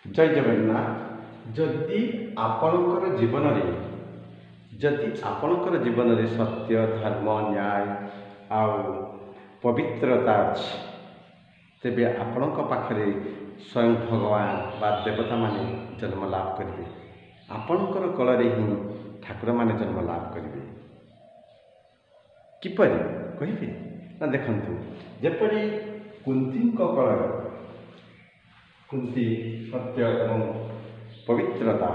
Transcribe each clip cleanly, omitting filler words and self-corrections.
जय जगन्नाथ। जदि आपणकर जीवन में सत्य धर्म न्याय आउ पवित्रता अच्छी तेबे आपण पाखरे स्वयं भगवान बा देवता माने जन्म लाभ करेंगे। आपणकर कल ही ठाकुर माने जन्म लाभ करेंगे। किपरि कहिबे ना देखंतु जेपरि कुंती कल कुंती सत्य एवं पवित्रता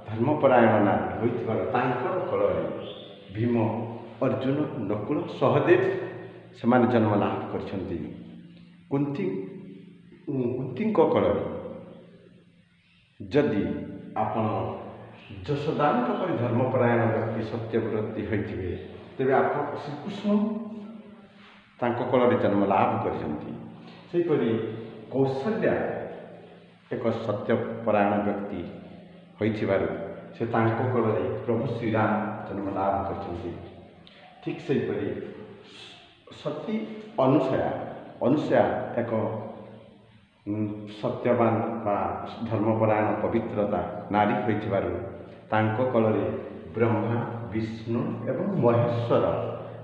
धर्मपरायण नारी होइथिबार तांकर कलरे भीम अर्जुन नकुल सहदेव सेमाने जन्म लाभ करछन्ति। कुंती कलरे जदि आपण जशोदानक परि धर्मपरायण व्यक्ति सत्यव्रती होइथिबे तेबे आपण श्रीकृष्ण तांको कलरे जन्म लाभ करछन्ति। सेहिपरि कौशल्या एक सत्यपरायण व्यक्ति होइथिबारु से तांको कलरे प्रभु श्रीराम जन्म लाभ करछन्ति। ठीक सेहिपरि सती अनुसया एक सत्यवान बा धर्मपरायण पवित्रता नारी होइथिबारु तांको कलरे ब्रह्मा विष्णु एवं महेश्वर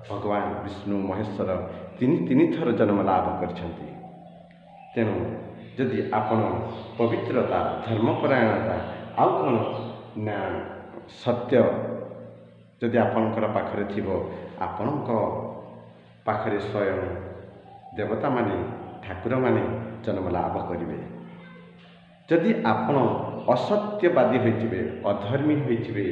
भगवान विष्णु महेश्वर तीन थर जन्म लाभ करछन्ति। तेणु जदि आपण पवित्रता धर्मपरायणता आउ कौन ना सत्य जदि आपणकर पाखरे थिबो आपणक पाखरे स्वयं देवता माने ठाकुर माने जन्म लाभ करिवे। जदि आपण असत्यवादी होइथिबे अधर्मी होइथिबे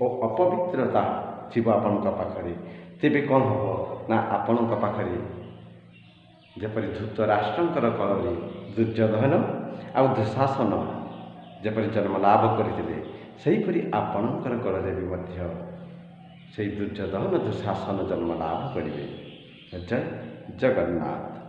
और अपवित्रता थिबो आपणक पाखरे तेबे कौन हबो ना आपणक पाखरे जेपरि धृतराष्ट्रंकर कलरे दुर्योधन आउ दुशासन जेपरि जन्म लाभ करथिले सेहिपरि आपणकर कलरे भी मध्य सेहि दुर्योधन दुशासन जन्म लाभ करिवे। जय जगन्नाथ।